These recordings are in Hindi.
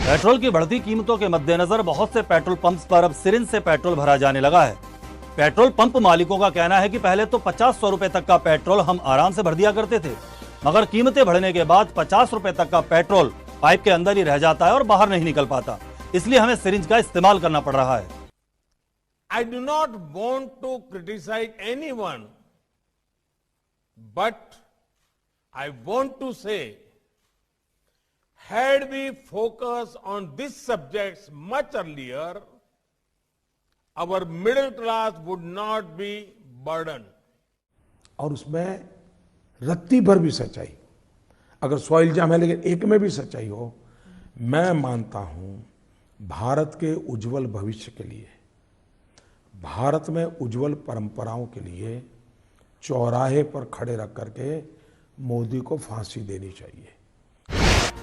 पेट्रोल की बढ़ती कीमतों के मद्देनजर बहुत से पेट्रोल पंप्स पर अब सिरिंज से पेट्रोल भरा जाने लगा है। पेट्रोल पंप मालिकों का कहना है कि पहले तो 50-100 रुपए तक का पेट्रोल हम आराम से भर दिया करते थे, मगर कीमतें बढ़ने के बाद 50 रुपए तक का पेट्रोल पाइप के अंदर ही रह जाता है और बाहर नहीं निकल पाता। इसलिए हमें सिरिंज का इस्तेमाल करना पड़ रहा है। I do not want to criticize anyone, but I want to say, had we focused on these subjects much earlier, our middle class would not be burdened. और उसमें रत्ती भर भी सच्चाई, अगर 100 इल्जाम है लेकिन एक में भी सच्चाई हो, मैं मानता हूं भारत के उज्जवल भविष्य के लिए, भारत में उज्जवल परंपराओं के लिए चौराहे पर खड़े रख करके मोदी को फांसी देनी चाहिए।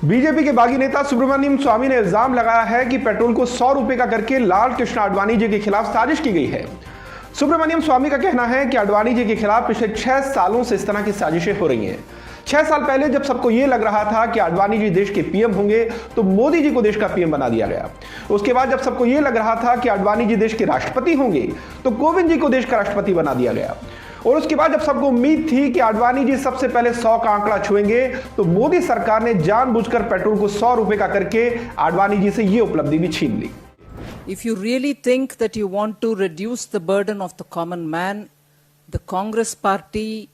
बीजेपी के बागी नेता सुब्रमण्यम स्वामी ने इल्जाम लगाया है कि पेट्रोल को 100 रुपए का करके लाल कृष्ण आडवाणी जी के खिलाफ साजिश की गई है। सुब्रमण्यम स्वामी का कहना है कि आडवाणी जी के खिलाफ पिछले 6 सालों से इस तरह की साजिशें हो रही हैं। 6 साल पहले जब सबको यह लग रहा था कि आडवाणी जी देश के पीएम होंगे, तो मोदी जी को देश का पीएम बना दिया गया। उसके बाद जब सबको यह लग रहा था कि आडवाणी जी देश के राष्ट्रपति होंगे, तो कोविंद जी को देश का राष्ट्रपति बना दिया गया। और उसके बाद जब सबको उम्मीद थी कि आडवाणी जी सबसे पहले 100 का आंकड़ा छुएंगे, तो मोदी सरकार ने जानबूझकर पेट्रोल को 100 रुपए का करके आडवाणी जी से यह उपलब्धि भी छीन ली। If you really think that you want to reduce the burden of the common man, the Congress party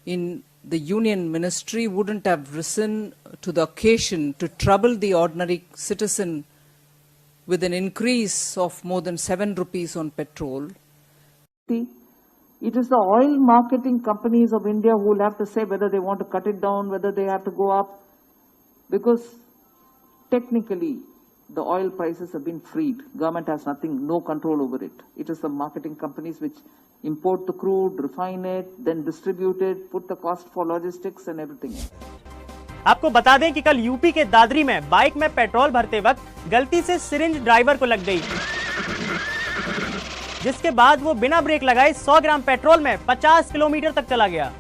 in the union ministry wouldn't have risen to the occasion to trouble the ordinary citizen with an increase of more than 7 rupees on petrol. It is the oil marketing companies of India who will have to say whether they want to cut it down, whether they have to go up, because technically the oil prices have been freed. Government has no control over it. It is the marketing companies which import the crude, refine it, then distribute it, put the cost for logistics and everything. आपको बता दें कि कल यूपी के दादरी में बाइक में पेट्रोल भरते वक्त गलती से सिरिंज ड्राइवर को लग गई, जिसके बाद वो बिना ब्रेक लगाए 100 ग्राम पेट्रोल में 50 किलोमीटर तक चला गया।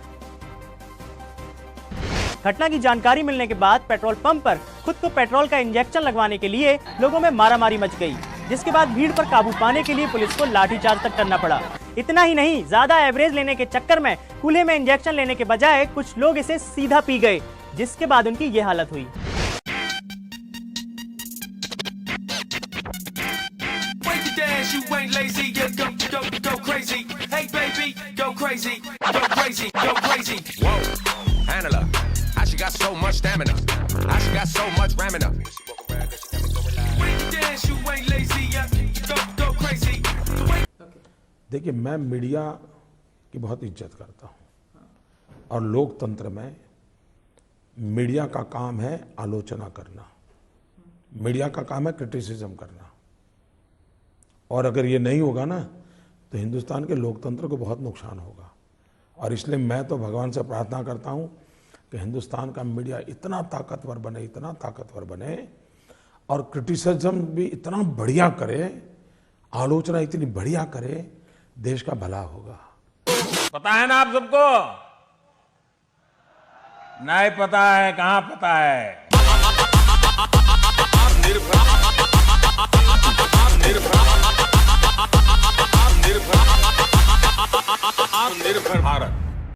घटना की जानकारी मिलने के बाद पेट्रोल पंप पर खुद को पेट्रोल का इंजेक्शन लगवाने के लिए लोगों में मारामारी मच गई, जिसके बाद भीड़ पर काबू पाने के लिए पुलिस को लाठीचार्ज तक करना पड़ा। इतना ही नहीं, ज्यादा एवरेज लेने के चक्कर में कूल्हे में इंजेक्शन लेने के बजाय कुछ लोग इसे सीधा पी गए, जिसके बाद उनकी ये हालत हुई। You ain't lazy, yeah, go crazy. Hey baby, go crazy, go crazy, go crazy. Whoa, handler, how she got so much stamina? How she got so much stamina? When you dance, you ain't lazy, yeah, go crazy. देखिए, मैं मीडिया की बहुत इज्जत करता हूँ और लोकतंत्र में मीडिया का काम है आलोचना करना, मीडिया का काम है क्रिटिसिज्म करना। और अगर ये नहीं होगा ना, तो हिंदुस्तान के लोकतंत्र को बहुत नुकसान होगा। और इसलिए मैं तो भगवान से प्रार्थना करता हूँ कि हिंदुस्तान का मीडिया इतना ताकतवर बने, इतना ताकतवर बने, और क्रिटिसिज्म भी इतना बढ़िया करे, आलोचना इतनी बढ़िया करे, देश का भला होगा। पता है ना आप सबको? नहीं पता है, कहाँ पता है? निर्भर भारत।